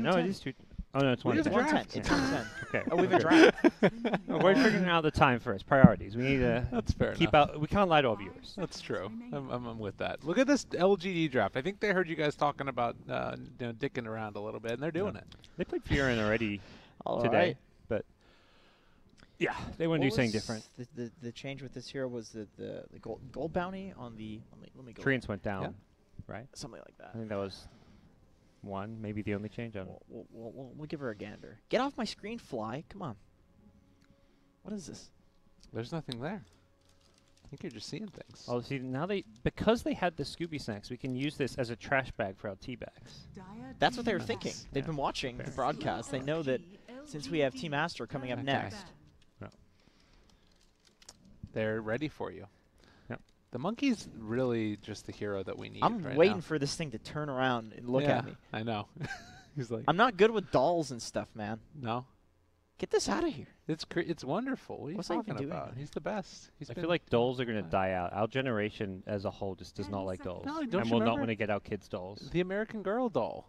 No, it is 2. Oh no, it's We 1. have a draft. It's 110. Okay. Oh, we have a draft. We're figuring out the time first. Priorities. We need to That's fair keep enough. out. We can't lie to our viewers. That's true. I'm with that. Look at this LGD draft. I think they heard you guys talking about dicking around a little bit, and they're doing it. They played Furin already All today, right. but yeah, they want to do something different. The change with this hero was the gold bounty on the. Let me go. Treants went down, right? Something like that. I think that was 1, maybe the only change. I don't know. We'll give her a gander. Get off my screen, Fly. Come on. What is this? There's nothing there. I think you're just seeing things. Oh, see, now because they had the Scooby Snacks, we can use this as a trash bag for our tea bags. That's what they were thinking. They've Yeah. been watching the Fair. broadcast. They know that since we have Team Astro coming up Okay. next. They're ready for you. Yep. The monkey's really just the hero that we need. I'm right waiting now. for this thing to turn around and look Yeah, at me. I know. He's like, I'm not good with dolls and stuff, man. no. Get this out of here. It's wonderful. What are you What's that even talking doing? about? He's the best. He's I been- feel like dolls are going to die out. Our generation as a whole just does not like dolls. No, don't and you we'll not remember? want to get our kids dolls. the American Girl doll.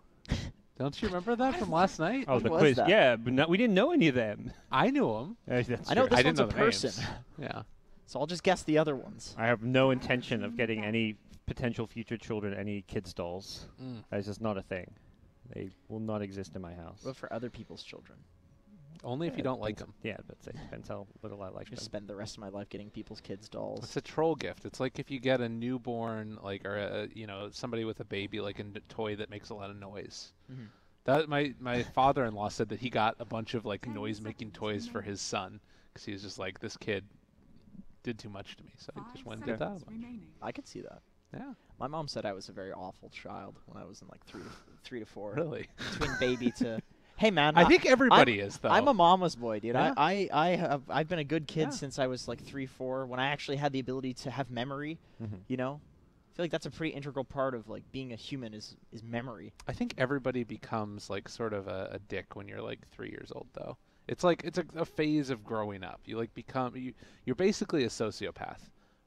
Don't you remember that from last night? Oh, What the was quiz. that? Yeah, but we didn't know any of them. I knew him. That's I know true. this I didn't one's a know the names. person, Yeah. so I'll just guess the other ones. I have no intention of getting any potential future children any kids dolls. Mm. That's just not a thing. They will not exist in my house. But for other people's children. Only if you don't like them. Yeah, that's it. Depends how little I like Just them. spend the rest of my life getting people's kids' dolls. It's a troll gift. It's like if you get a newborn, like, or somebody with a baby, like a toy that makes a lot of noise. Mhm. That my father-in-law said that he got a bunch of like noise-making toys for his son because he was just like, this kid did too much to me, so he just went and did that. a bunch. I could see that. Yeah, My mom said I was a very awful child when I was in like three to four. really. Between baby to. Hey man, I think everybody is though. I'm a mama's boy, dude. Yeah. I've been a good kid Yeah. since I was like 3, 4. When I actually had the ability to have memory, Mhm. you know, I feel like that's a pretty integral part of like being a human is memory. I think everybody becomes like sort of a dick when you're like 3 years old, though. It's like it's a phase of growing up. You like you're basically a sociopath,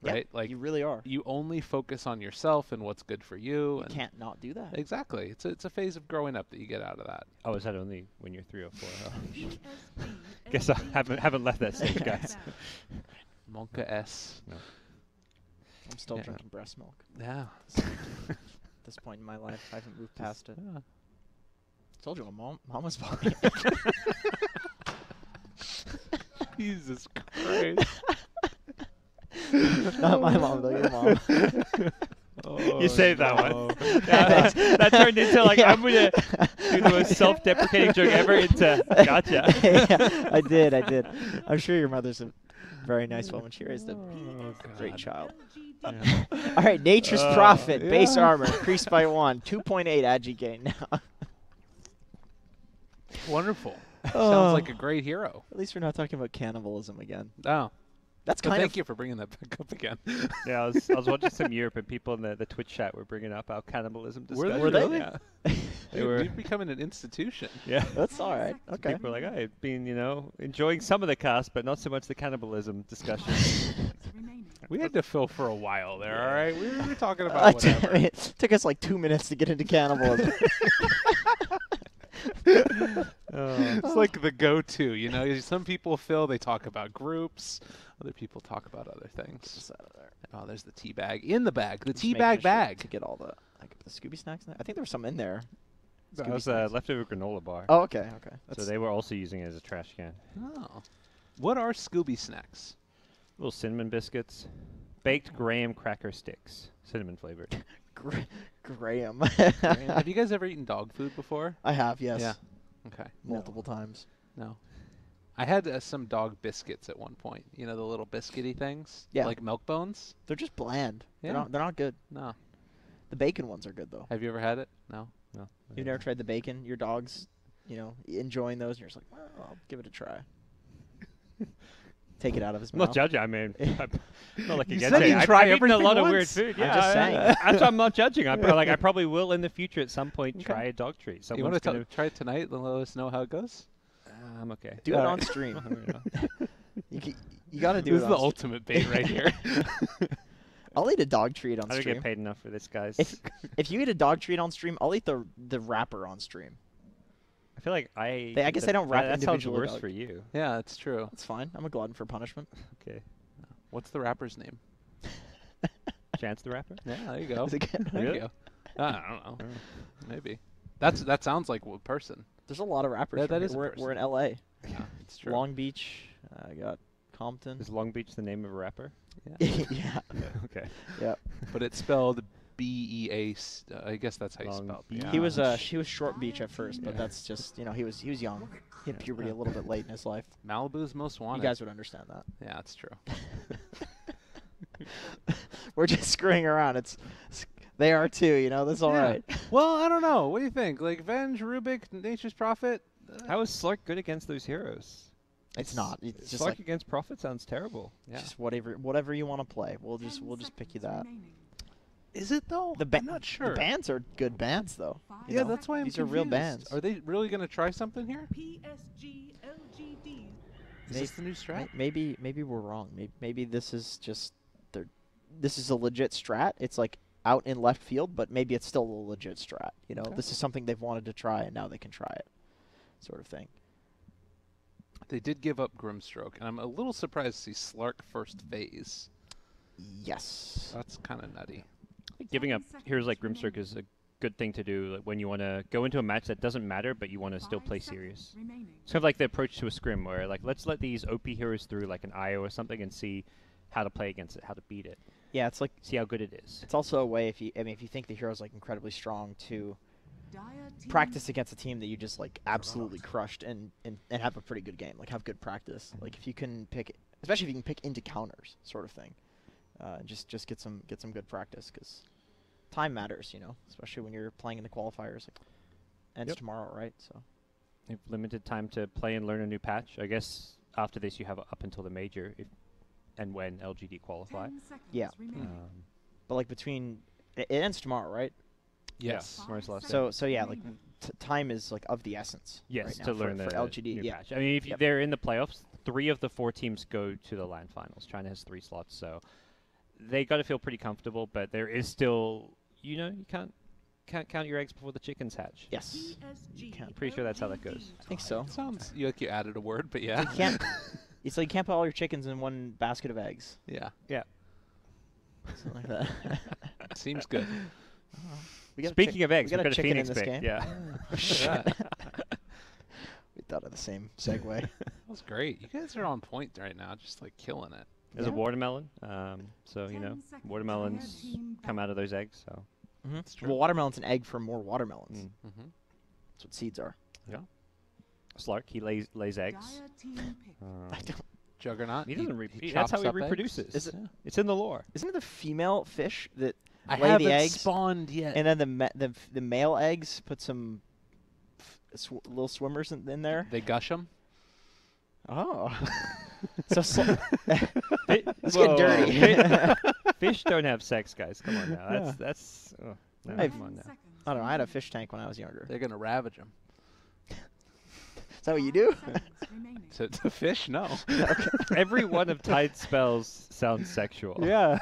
Yeah, right? Like you really are. you only focus on yourself and what's good for you. You and can't not do that. Exactly. It's a phase of growing up that you get out of that. Oh, is that only when you're 3 or 4? Oh. Guess I haven't left that stage, guys. Monka S. No. I'm still Yeah. drinking breast milk. Yeah. At this point in my life, I haven't moved past it. Yeah. Told you, mama's boy. Jesus Christ. Not my mom, though. Your mom. Oh, You saved that one. no. Yeah, that turned into like, Yeah. I'm going to do the most self-deprecating joke ever into gotcha. Yeah, I did. I'm sure your mother's a very nice woman. She raised a Oh, great God. child. Yeah. All right, Nature's Prophet, base yeah. armor, increased by 1, 2.8 agi gain now. Wonderful. Oh. Sounds like a great hero. At least we're not talking about cannibalism again. Oh. That's Well, kind thank of you for bringing that back up again. Yeah, I was watching some Europe and people in the Twitch chat were bringing up our cannibalism discussion. Were they? Yeah. They Dude, were. we've become an institution. Yeah. That's all right. Okay. People were like, I've been, enjoying some of the cast, but not so much the cannibalism discussion. We had to fill for a while there, all right? We were talking about whatever. It took us like 2 minutes to get into cannibalism. It's like the go-to, Some people fill, they talk about groups. Other people talk about other things. Just out of there. Oh, there's the tea bag. In the bag. The Just tea making bag sure bag. to get all the Scooby snacks in there. I think there was some in there. That Scooby was snacks. a leftover granola bar. Oh, okay. So That's they were also using it as a trash can. Oh. What are Scooby snacks? Little cinnamon biscuits. Baked graham cracker sticks. Cinnamon flavored. Graham. Have you guys ever eaten dog food before? I have, yes. Yeah. Okay. Multiple times. No. I had some dog biscuits at one point. The little biscuity things? Yeah. Like milk bones? They're just bland. Yeah. They're not good. No. The bacon ones are good, though. Have you ever had it? No. No. You've never tried the bacon? Your dog's, enjoying those, and you're just like, well, I'll give it a try. Take it out of his I'm mouth. not judging. I mean, I'm not like You against said it. you I've try eaten a everything lot of weird once. food. I'm Yeah, just saying. That's why I'm not judging. I probably will in the future at some point Okay. try a dog treat. You want to try it tonight and let us know how it goes? I'm okay. Do it All on right. stream. You You got to do This it is the on ultimate bait right here. I'll eat a dog treat on I don't stream. get paid enough for this, guys. If you eat a dog treat on stream, I'll eat the wrapper on stream. I feel like I guess they don't wrap that sounds individually. worse for you. Yeah, it's true. That's fine. I'm a glutton for punishment. Okay. What's the rapper's name? Chance the Rapper? Yeah, there you go. Is it good? There Really? you go. I don't know. Maybe. That sounds like a person. There's a lot of rappers. Yeah, from that is a here. We're in L.A. Yeah, it's true. Long Beach. I got Compton. Is Long Beach the name of a rapper? Yeah. Yeah. Okay. Yeah. But it's spelled B-E-A. I guess that's how you Long spell it. Beach. Yeah. He was Short Beach at first, but Yeah. that's just he was young. He had puberty a little bit late in his life. Malibu's most wanted. You guys would understand that. Yeah, that's true. We're just screwing around. They are too. That's all Yeah. right. Well, I don't know. What do you think? Like Venge, Rubik, Nature's Prophet? How is Slark good against those heroes? It's not. It's just Slark like against Prophet sounds terrible. Yeah. just whatever you want to play. We'll just pick you that. Is it though? I'm not sure. The bands are good bands though. you Yeah, know? that's why I'm These are real confused. bands. Are they really going to try something here? PSG.LGD. Is this the new strat? Maybe we're wrong. Maybe this is just this is a legit strat. It's like out in left field, but maybe it's still a legit strat. Okay. This is something they've wanted to try, and now they can try it, sort of thing. They did give up Grimstroke, and I'm a little surprised to see Slark first phase. Yes. That's kind of nutty. Giving up heroes like Grimstroke is a good thing to do like, when you want to go into a match that doesn't matter, but you want to still play serious. It's kind of like the approach to a scrim, where like let's let these OP heroes through like an IO or something and see how to play against it, how to beat it, Yeah, it's like see how good it is. it's also a way if you think the hero's like incredibly strong to practice against a team that you just like absolutely crushed and have a pretty good game, like have good practice. Like if you can pick, especially if you can pick into counters, sort of thing. Just get some good practice because time matters, especially when you're playing in the qualifiers. Like, ends tomorrow, right? So They've limited time to play and learn a new patch. I guess after this you have up until the major, and when LGD qualify. Yeah. But like between it ends tomorrow, right? Yes. Yeah, tomorrow's the last day. So yeah, like time is like of the essence. Yes, right now to learn for the LGD. new Yeah. patch. I mean, if Yep. they're in the playoffs, 3 of the 4 teams go to the LAN finals. China has 3 slots, so they got to feel pretty comfortable. But there is still, you can't count your eggs before the chickens hatch. Yes. I'm pretty sure that's how that goes. I think so. Sounds like you added a word, but yeah. You can't. It's like you can't put all your chickens in one basket of eggs. Yeah. Yeah. Something like that. Seems good. We got Speaking of eggs, we we've got a got a chicken in Phoenix this pick. game. Yeah. We thought of the same segue. That was great. You guys are on point right now, just like killing it. There's a Yeah. watermelon. So, watermelons come out of those eggs. So That's true. Well, watermelon's an egg for more watermelons. Mm-hmm. That's what seeds are. Slark, he lays eggs. I don't, Juggernaut. He doesn't he that's how chops he up eggs? reproduces. Is it- Yeah. It's in the lore. isn't it the female fish that I lay haven't the eggs, spawned yet. and then the male eggs put some little swimmers in there? They gush them. Oh, so let's Whoa. get dirty. Fish don't have sex, guys. Come on now. Yeah. That's oh, no, Hey, come on now. I don't know. I had a fish tank when I was younger. They're gonna ravage them. Is that what you do? To fish, no. Every one of Tide's spells sounds sexual. Yeah.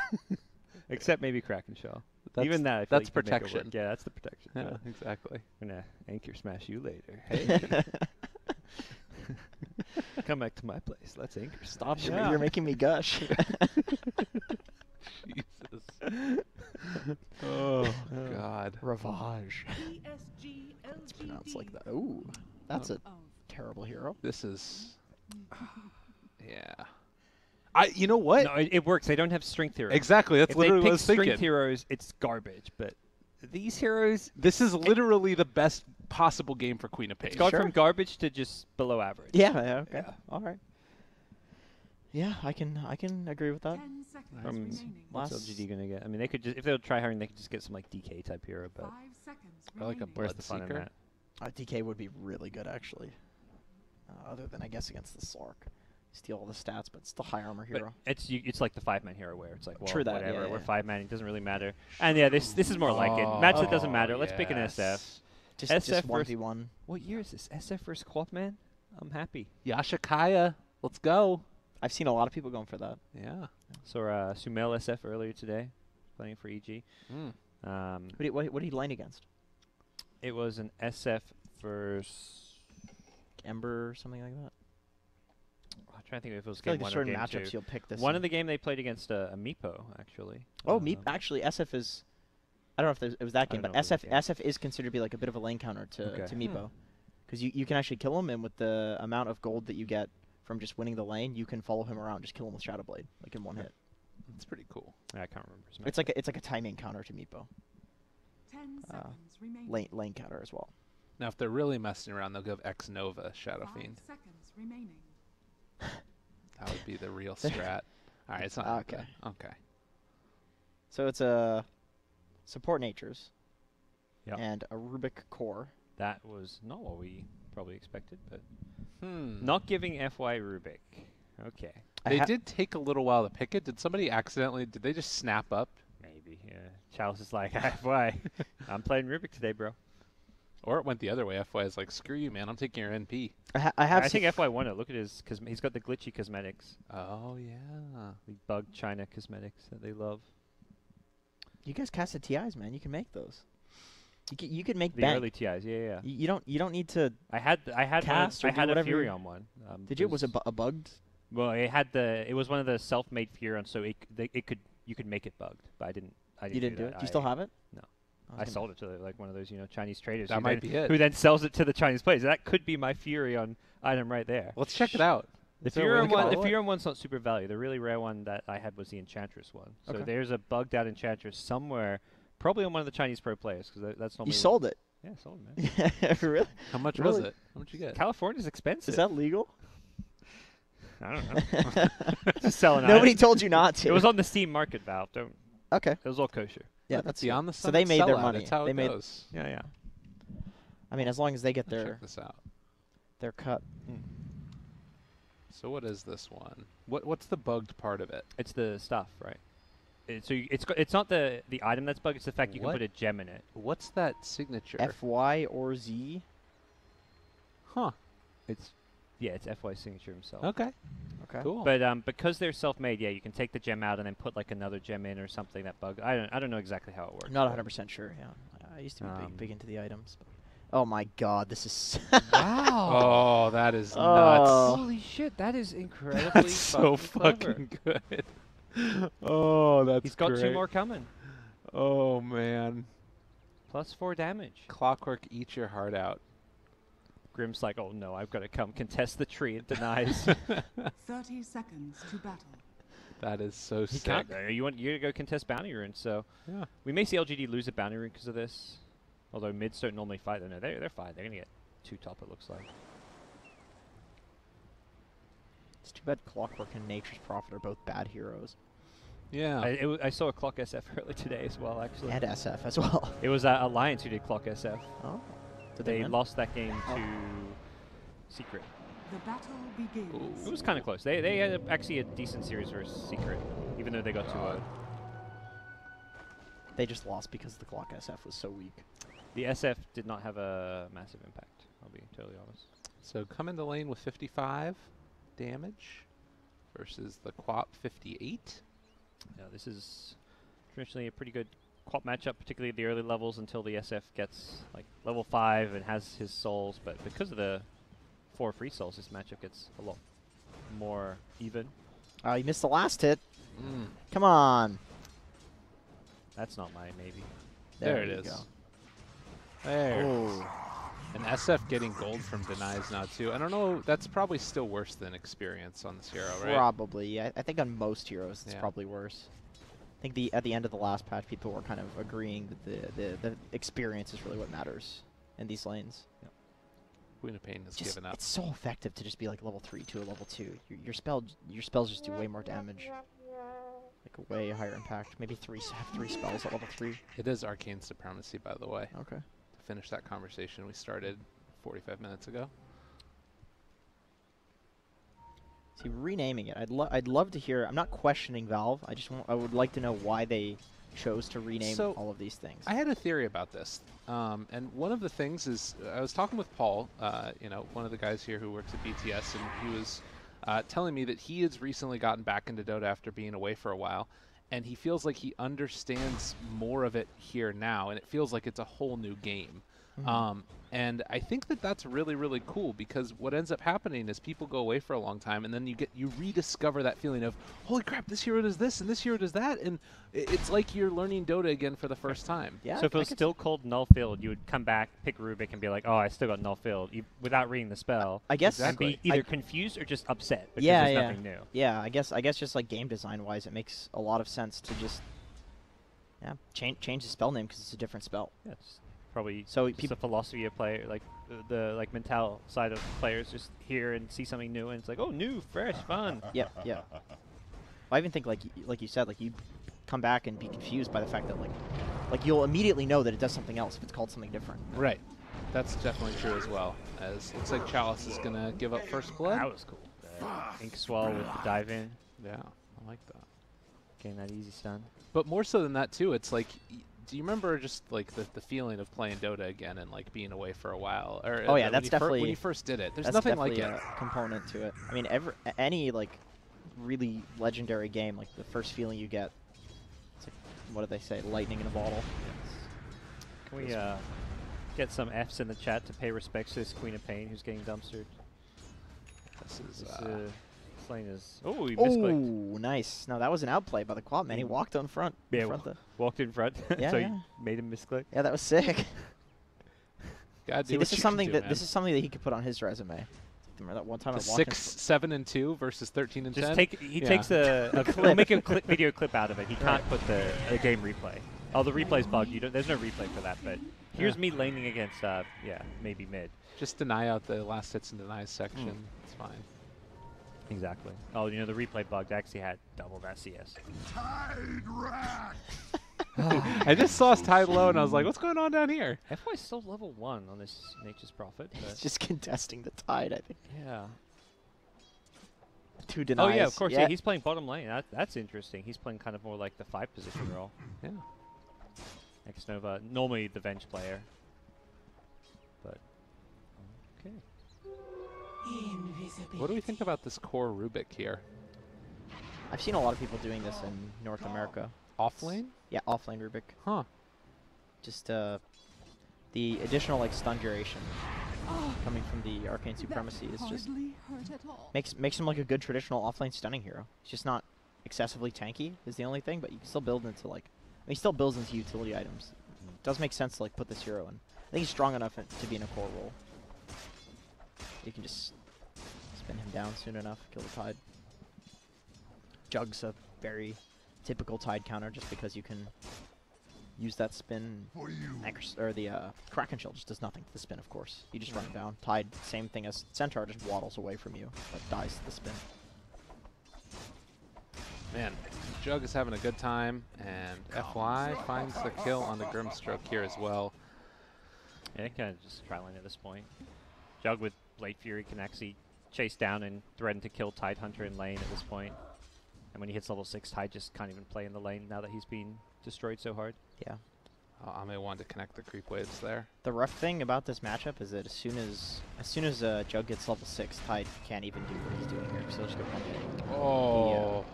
Except maybe Kraken Shell. That's- Even that, I feel that's like you could make it protection. work. Yeah, that's the protection. Yeah, exactly. I'm gonna anchor smash you later. Hey, come back to my place. Let's anchor. Stop! smash. Yeah. You're making me gush. Jesus. Oh God. Ravage. It's pronounced like that. Ooh, that's a terrible hero. This is. Yeah. You know what? No, it works. They don't have strength heroes. Exactly. That's If literally they what I pick was strength thinking. heroes, it's garbage. But these heroes, This is literally the best possible game for Queen of Pain. it's gone from garbage to just below average. Yeah. Okay. Yeah. All right. Yeah, I can agree with that. From what's Last- LGD gonna get? I mean, they could just if they'll try hard, they could just get some like DK type hero. But Or like a where's the fun in Bloodseeker. that? DK would be really good actually. Other than I guess against the Slark, steal all the stats, but it's the high armor But hero. it's like the 5-man hero where it's like, well, True that, whatever. yeah, We're yeah. 5-man. It doesn't really matter. And yeah, this is more like it. Match that doesn't matter. Let's pick an SF. Just SF versus- 1v1. What year is this? SF versus Quad Man? I'm happy. Yashikaya. Let's go. I've seen a lot of people going for that. Yeah. So Sumel SF earlier today, playing for EG. Mm. What did he lane against? It was an SF versus Ember or something like that. I'm trying to think if it was I feel game like there's one or certain game matchups two. you'll pick this. One of the game they played against a Meepo, actually. Oh, actually, SF is. I don't know if it was that game, don't but know if it was that game. SF is considered to be like a bit of a lane counter to Okay. Meepo, because you can actually kill him, and with the amount of gold that you get from just winning the lane, you can follow him around, just kill him with Shadow Blade, like in one hit. That's pretty cool. I can't remember. his It's like a timing counter to Meepo. 10 seconds remaining. Lane counter as well. Now, if they're really messing around, they'll give X Nova Shadow 5 Fiend. seconds remaining. That would be the real strat. All right, it's not Okay. Okay. So it's a support natures Yep. and a Rubik core. That was not what we probably expected, but Hmm. not giving FY Rubik. Okay. They did take a little while to pick it. Did somebody accidentally? Did they just snap up? Maybe, yeah. Charles is like, FY, I'm playing Rubik today, bro. Or it went the other way. FY is like, screw you, man. I'm taking your NP. I have I seen think FY won it. Look at his, he's got the glitchy cosmetics. Oh yeah. The bug China cosmetics that they love. you guys casted TIs, man. You can make those. You can make The bank. early TIs, yeah. You don't need to. I had Cast or I do had a whatever Fury you- on one. Did you? Was it a bugged? Well, it was one of the self-made Fury, so you could make it bugged, but I didn't. You didn't do it. that. Do you still have it? No. was I gonna- sold it to like one of those Chinese traders. That who might then- be it. Who then sells it to the Chinese players. That could be my Fury on item right there. Let's check it out. The Is there a way to Fury one, the follow it? Fury one's not super value. The really rare one that I had was the Enchantress one. So Okay. there's a bugged out Enchantress somewhere, probably on one of the Chinese pro players, because that's normally. You sold it. Yeah, sold it, man. Really? How much was Really? it? How much you get? California's expensive. Is that legal? I don't know. Just selling Nobody items. told you not to. It was on the Steam Market, Valve. Don't. Okay. It was all kosher. Yeah, Look, that's beyond the so they made their sellout. money. That's how They it made. goes. Yeah. I mean, as long as they get Let's their check this out. their cut. So what is this one? What's the bugged part of it? It's the stuff, right? It's not the item that's bugged. It's the fact you can What? put a gem in it. What's that signature? FY or Z. Huh. It's FY signature himself. Okay. Okay. Cool. But because they're self-made, yeah, you can take the gem out and then put like another gem in or something that bug. I don't know exactly how it works. I'm not but- 100% sure. Yeah, I used to be Um, big into the items. But oh my God, this is. Oh, that is Oh. nuts. Holy shit, that is incredibly That's so fucking good. Oh, that's He's got great. 2 more coming. Oh man. +4 damage. Clockwork, eat your heart out. Grim's like, oh no, I've got to come contest the tree. It denies. 30 seconds to battle. That is so He sick. can't though. You to go contest bounty rune, so Yeah. we may see LGD lose a bounty rune because of this. Although mids don't normally fight. No, they're fine. They're gonna get 2 top. It looks like. It's too bad Clockwork and Nature's Prophet are both bad heroes. Yeah. I saw a Clock SF earlier today as well. Actually, And SF as well. it was Alliance who did Clock SF. Oh. Did They win? lost that game Oh. to Secret. The battle begins. It was kind of close. They had actually a decent series versus Secret, even though they got 2-0. They just lost because the Clock SF was so weak. The SF did not have a massive impact. I'll be totally honest. So come into lane with 55 damage versus the Quap 58. Yeah, this is traditionally a pretty good Quap matchup, particularly at the early levels until the SF gets like level 5 and has his souls. But because of the 4 free souls, this matchup gets a lot more even. You missed the last hit. Come on. That's not my maybe. There it you is. go. There. Oh. And SF getting gold from denies now too. I don't know. That's probably still worse than experience on this hero, right? Probably. Yeah, I think on most heroes it's Yeah. probably worse. I think at the end of the last patch, people were kind of agreeing that the experience is really what matters in these lanes. Queen of Pain has Just, given up. it's so effective to just be like level 3 to a level 2. Your spells just do way more damage. Like a way higher impact. Maybe have 3 spells at level 3. It is arcane supremacy, by the way. Okay. To finish that conversation we started 45 minutes ago. See, renaming it. I'd love to hear. I'm not questioning Valve. I would like to know why they chose to rename So, all of these things. I had a theory about this, and one of the things is I was talking with Paul, one of the guys here who works at BTS, and he was telling me that he has recently gotten back into Dota after being away for a while, and he feels like he understands more of it here now, and it feels like it's a whole new game. And I think that that's really, really cool, because what ends up happening is people go away for a long time, and then you rediscover that feeling of, holy crap, this hero does this and this hero does that, and it's like you're learning Dota again for the first time. Yeah. So if it was still cold null filled, you would come back, pick Rubik, and be like, oh, I still got null filled, without reading the spell. I guess. And be either confused or just upset because Yeah, there's yeah. nothing new. Yeah, I guess just like game design wise, it makes a lot of sense to just change the spell name because it's a different spell. Yeah, it's probably So just the philosophy of player, like the like mental side of players just hear and see something new, and it's like, oh, new, fresh, fun. Yeah. Well, I even think like you said, like you come back and be confused by the fact that like you'll immediately know that it does something else if it's called something different. Right. That's definitely true as well. As looks like Chalice is gonna give up first blood. That was cool. The Ink Swell with the dive in, Yeah, I like that. getting that easy stun. But more so than that too, it's like, do you remember just like the feeling of playing Dota again and like being away for a while? Or Oh yeah, when that's you definitely when you first did it. There's that's nothing like definitely it. a component to it. I mean, any like really legendary game, like the first feeling you get, it's like, what do they say, lightning in a bottle. Can we get some Fs in the chat to pay respects to this Queen of Pain who's getting dumpstered? This is This lane is... Oh, he misclicked. Oh, nice. No, that was an outplay by the quad man. He walked on front. Yeah, in front the walked in front, Yeah, so yeah. he made him misclick. Yeah, that was sick. God, See, this is something that he could put on his resume. Remember that one time I walked 6, 7, and 2 versus 13 and 10. Just take takes he'll make a video clip out of it. He can't put the game replay. Oh, the replay's bugged. There's no replay for that. But here's me laning against maybe mid. Just deny out the last hits and denies section. It's fine. Exactly. Oh, the replay bugged actually had double that CS. I just saw us tied low, and I was like, what's going on down here? FY's still level 1 on this Nature's Prophet. He's just contesting the tide, I think. Yeah. 2 denies. Oh, yeah, of course. Yeah, he's playing bottom lane. That's interesting. He's playing kind of more like the 5 position role. Yeah. Xnova, normally the bench player. But, okay. What do we think about this core Rubik here? I've seen a lot of people doing this in North America. Off lane? Yeah, offlane Rubik. Huh. Just the additional like stun duration coming from the Arcane Supremacy is just makes him like a good traditional offlane stunning hero. He's just not excessively tanky is the only thing, but you can still build into like he still builds into utility items. It does make sense to like put this hero in. I think he's strong enough to be in a core role. You can just spin him down soon enough, kill the tide. Jug's a very typical tide counter just because you can use that spin. Or the Kraken Shell just does nothing to the spin, of course. You just run him down. Tide, same thing as Centaur, just waddles away from you, but dies to the spin. Man, Jug is having a good time, and FY finds the kill on the Grimstroke here as well. Yeah, kind of just trialing at this point. Jug with Blade Fury can actually chase down and threaten to kill Tide Hunter in lane at this point. And when he hits level 6, Tide just can't even play in the lane now that he's been destroyed so hard. Yeah. Ame wanted to connect the creep waves there. The rough thing about this matchup is that as soon as Jug gets level 6, Tide can't even do what he's doing here, so he'll just go punch Oh.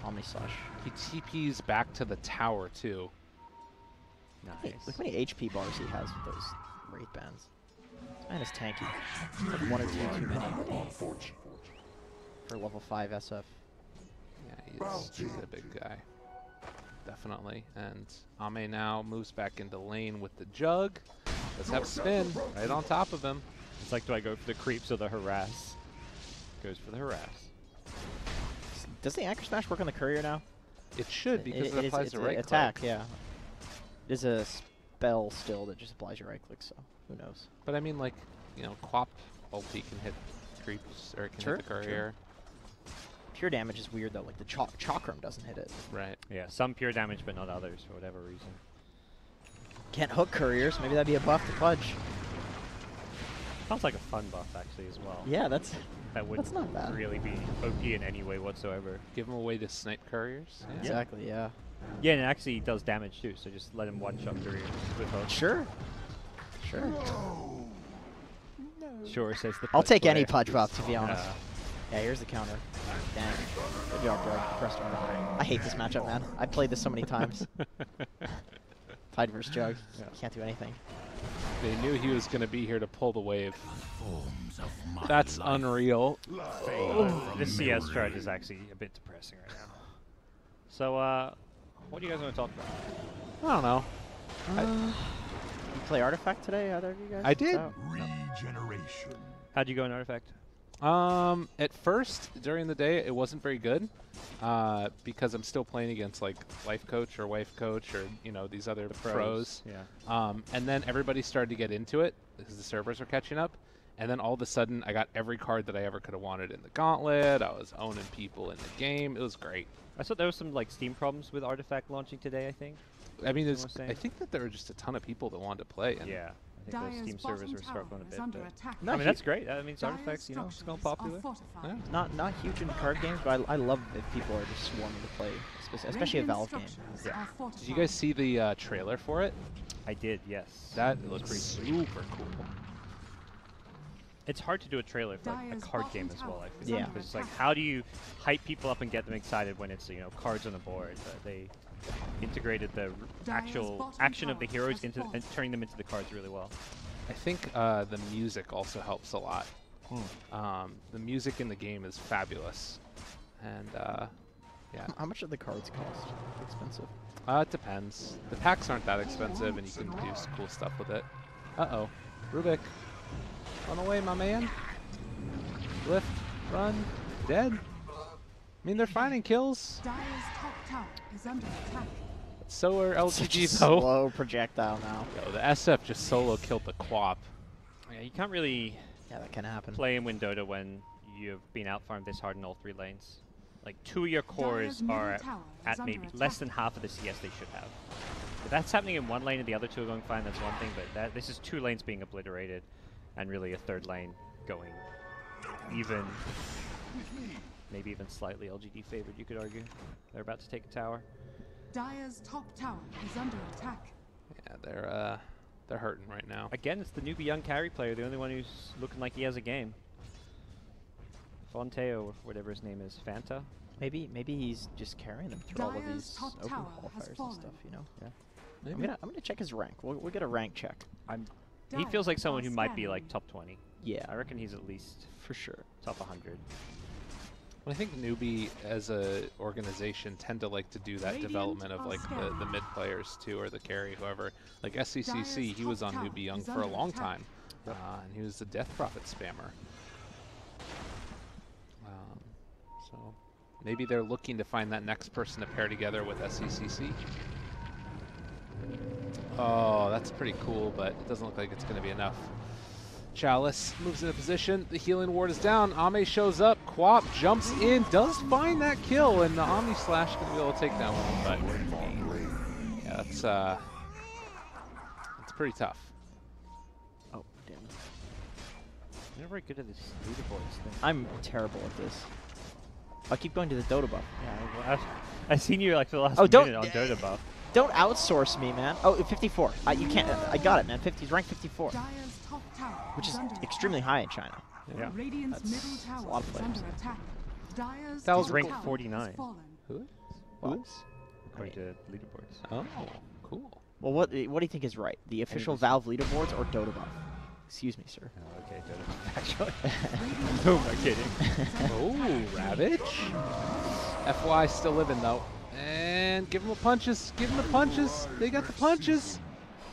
the Omni Slash. He TPs back to the tower, too. Nice. Look how many HP bars he has with those Wraith Bands. This man is tanky. It's like 1 or 2 too many for level 5 SF. Yeah, he's a big guy. Definitely. And Ame now moves back into lane with the Jug. Let's have spin right on top of him. It's like, do I go for the creeps or the harass? Goes for the harass. Does the Anchor Smash work on the Courier now? It should, because it applies to right attack, click. yeah. It is a spell still that just applies your right click, so who knows? But I mean, like, Quap ulti can hit creeps, or it can hit the Courier. Pure damage is weird though, like the Chakram doesn't hit it. Right. Yeah, some pure damage, but not others for whatever reason. Can't hook Couriers, maybe that'd be a buff to Pudge. Sounds like a fun buff actually as well. Yeah, That wouldn't not bad. really be OP in any way whatsoever. Give him a way to snipe Couriers. Yeah. Exactly, yeah. Yeah, and it actually does damage too, so just let him one-shot Courier with hook. Sure. Sure, says the I'll Pudge take player. any Pudge buff, to be honest. Yeah, here's the counter. Dang. Good job, Greg. Pressed R. I hate this matchup, man. I played this so many times. Tide versus Jug. Can't do anything. They knew he was going to be here to pull the wave. That's unreal. This CS chart is actually a bit depressing right now. So, what do you guys want to talk about? I don't know. You play Artifact today, either of you guys? I did. Regeneration. How'd you go in Artifact? At first, during the day, it wasn't very good because I'm still playing against like Life Coach or Wife Coach or these other pros. Yeah. And then everybody started to get into it because the servers were catching up. And then all of a sudden, I got every card that I ever could have wanted in the Gauntlet. I was owning people in the game. It was great. I thought there was some like Steam problems with Artifact launching today. I think. I mean, Someone was I saying. think that there were just a ton of people that wanted to play. And Yeah. I think the Steam servers were struggling a bit. But Not I mean, that's great. That means Artifact's, it's going popular. Yeah. Not huge into card games, but I love if people are just swarming to play, especially a Valve game. Yeah. Did you guys see the trailer for it? I did, yes. That looks looks pretty sweet. super cool. It's hard to do a trailer for like, a card game as well, I feel. Yeah. Because it's like, how do you hype people up and get them excited when it's, cards on the board? They integrated the actual action of the heroes into and turning them into the cards really well. I think the music also helps a lot. The music in the game is fabulous. And, yeah. How much do the cards cost? Expensive. It depends. The packs aren't that expensive, and you can do some cool stuff with it. Uh-oh. Rubik. Run away, my man. Lift. Run. Dead. I mean, they're finding kills. Dire's top tower is under attack. So are Such a LGD, though. slow projectile now. Yo, the SF just solo killed the Quap. Yeah, you can't really Yeah, that can happen. play and win Dota when you've been out-farmed this hard in all 3 lanes. Like, 2 of your cores Dire's are middle tower is at under maybe attack. less than half of the CS they should have. If that's happening in 1 lane and the other 2 are going fine, that's one thing, but this is 2 lanes being obliterated and really a 3rd lane going even, maybe even slightly LGD favored, you could argue. They're about to take a tower. Dire's top tower is under attack. Yeah, they're hurting right now. Again, it's the Newbee young carry player, the only one who's looking like he has a game. Fonteo, or whatever his name is, Fanta? Maybe he's just carrying them through all of Dire's these top open tower has qualifiers and fallen. stuff, Yeah. Maybe. I'm gonna check his rank. We'll get a rank check. He feels like someone who might be like top 20. Yeah, I reckon he's at least for sure. top 100. Well, I think Newbee as a organization tend to like to do that Radiant development of are like scanning. the mid players too, or the carry, whoever. Like SCCC, he was on top Newbee Young is for a under long attack. time, and he was the Death Prophet spammer. So maybe they're looking to find that next person to pair together with SCCC. Oh, that's pretty cool, but it doesn't look like it's going to be enough. Chalice moves into position. The healing ward is down. Ame shows up. Quap jumps in, does find that kill, and the Omni Slash going to be able to take that one. But yeah, that's pretty tough. Oh, damn it. You're not very good at this leaderboards thing. I'm terrible at this. I'll keep going to the Dota buff. Yeah, I've seen you like for the last Oh, don't- minute on Dota buff. Don't outsource me, man. Oh, 54. You can't. I got it, man. 50's rank 54, Dire's top tower which is under extremely attack. high in China. Yeah. Radiant's That's middle a tower lot of is players. under attack. Dire's That was top ranked tower 49. has fallen. Who? What? According to leaderboards. Oh, cool. Well, what do you think is right? The official Valve leaderboards or Dota buff? Excuse me, sir. Oh, okay, Dota buff, actually. Radiant's Who am top I tower kidding? is under Oh, attack. Ravage. FY still living though. And give him the punches. Give him the punches. They got the punches.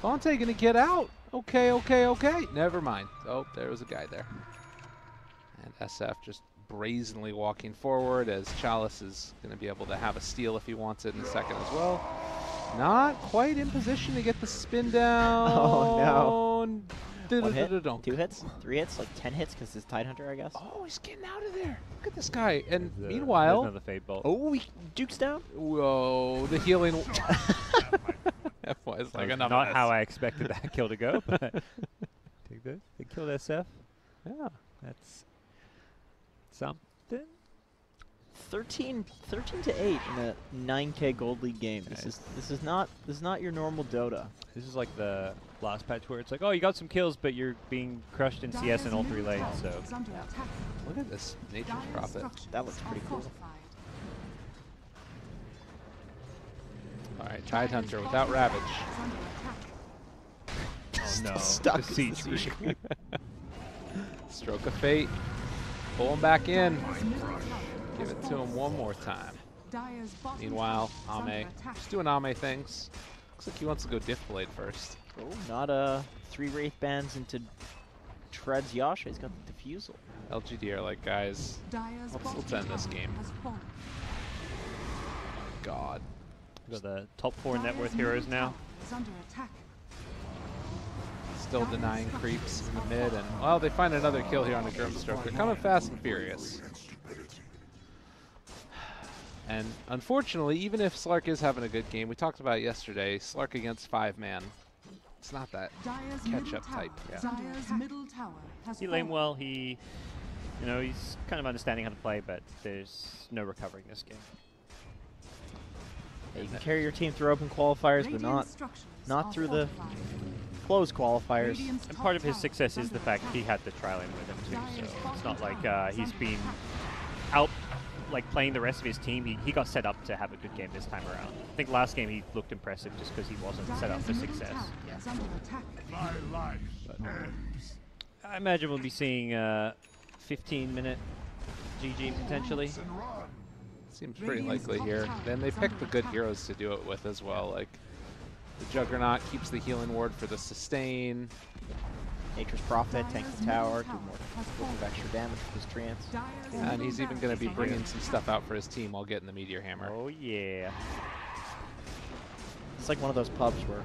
Fonte gonna get out. Okay. Never mind. Oh, there was a guy there. And SF just brazenly walking forward as Chalice is gonna be able to have a steal if he wants it in a second as well. Not quite in position to get the spin down. Oh, no. 1 hit? 2 hits? 3 hits? Like 10 hits because it's Tidehunter, I guess. Oh, he's getting out of there. Look at this guy. And There's meanwhile, another Fade Bolt. Oh, he Duke's down. whoa, the healing. FY is like enough. Not how I expected that kill to go, but take this. They killed SF. Yeah. That's something. 13 to 8 in a 9K Gold League game. Nice. This is not your normal Dota. This is like the last patch where it's like, oh, you got some kills, but you're being crushed in CS in all 3 lanes. So Is under attack. Look at this Nature's Dire's Prophet. structures That looks pretty are cool. fortified. All right, Tidehunter without Ravage. Is under attack. no. Stuck. The siege The siege creep. Stroke of fate. Pull him back in. Dire's middle tower Give has it to him fallen. one more time. Dire's bottom Meanwhile, tower is under Ame attack. just doing Ame things. Looks like he wants to go Diff Blade first. Oh, not 3 Wraith Bands into Treads Yasha. He's got the Diffusal. LGD are like, guys, Dire's let's bottom end this tower game. has fallen. God. Got the top 4 net Dire's worth middle heroes now. tower is under attack. Still denying creeps in the mid, and well, they find another kill here on the Grimstroke. They're coming fast and furious. And unfortunately, even if Slark is having a good game, we talked about it yesterday, Slark against 5-man, it's not that Dire's catch-up middle type. tower is Yeah. under attack. Middle tower has He lane fallen. well. He, he's kind of understanding how to play, but there's no recovering this game. Yeah, you can carry your team through open qualifiers, but Radiant structures not are through the fortified. closed qualifiers. Radiant's And top part of his tower success is under the fact attack. he had the trial in with him too. Dire's So it's bottom not like tower is he's under been attack. out like playing the rest of his team. He got set up to have a good game this time around. I think last game he looked impressive just because he wasn't set up Dire's for middle success. tower is under attack. My life ends. I imagine we'll be seeing 15-minute GG potentially. And run. Seems pretty Radiant's likely top here. tower Then they is pick under the good attack. heroes to do it with as well. Like the Juggernaut keeps the healing ward for the sustain. Nature's Prophet, tank the tower, do Tower more has little bit of extra damage with his treants. Dire's And middle he's even tower going to be is bringing under some attack. stuff out for his team while getting the Meteor Hammer. Oh yeah. It's like one of those pubs where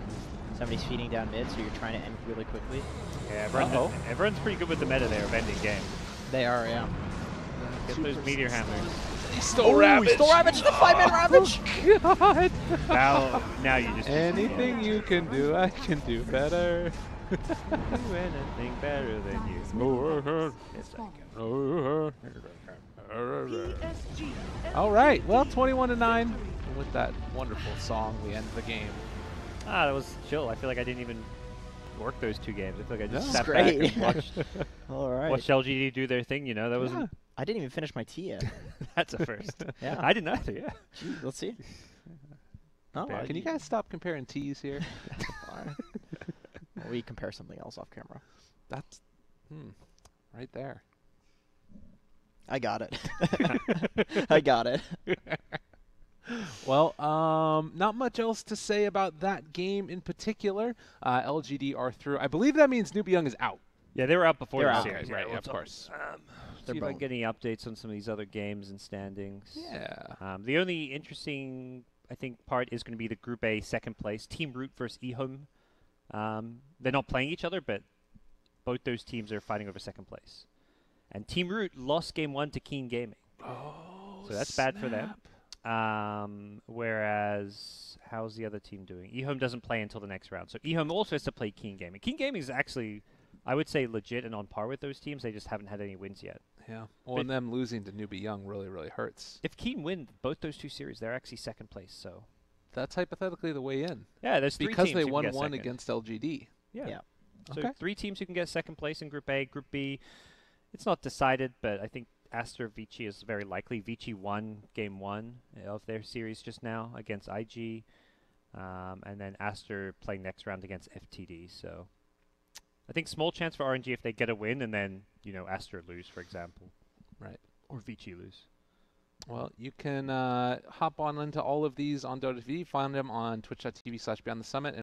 somebody's feeding down mid, so you're trying to end really quickly. Yeah, Uh-oh. everyone's pretty good with the meta there of ending game. They are, yeah. Get those meteor hammers. He stole Ravage! He stole Ravage! The 5-man Ravage! God! Now you just Anything you can do, I can do better. do anything better than you. Yes, I can. All right, well, 21-9. And with that wonderful song, we end the game. That was chill. I feel like I didn't even work those 2 games. I feel like I just That's sat back great. and watched, All right. watched LGD do their thing. That was I didn't even finish my tea yet. that's a first. Yeah. I didn't either. Yeah. Gee, let's see. Oh, Bad. Can you guys stop comparing teas here? Well, we compare something else off camera. That's right there. I got it. I got it. Well, not much else to say about that game in particular. LGD are through. I believe that means Newbee is out. Yeah, they were out before They're the out. series. Okay, Yeah, right, we'll of talk- course. They're See if I boned. get any updates on some of these other games and standings. Yeah. The only interesting, I think, part is going to be the Group A second place. Team Root versus eHome. They're not playing each other, but both those teams are fighting over second place. And Team Root lost game 1 to Keen Gaming. Oh, So that's bad for them. Whereas, how's the other team doing? eHome doesn't play until the next round. So eHome also has to play Keen Gaming. Keen Gaming is actually, I would say, legit and on par with those teams. They just haven't had any wins yet. Yeah. Well, But- and them losing to Newbee really, really hurts. If Keen win both those 2 series, they're actually second place. So That's hypothetically the way in. yeah, there's 3 Because teams they who can won get one second. against LGD. Yeah. Yeah. So Okay. 3 teams who can get second place in Group A. Group B, it's not decided, but I think Aster Vici is very likely. Vici won game 1 of their series just now against IG, and then Aster playing next round against FTD. So I think small chance for RNG if they get a win, and then Aster lose, for example. Right. Or Vici lose. Well, you can hop on into all of these on Dota TV. Find them on twitch.tv/BeyondTheSummit.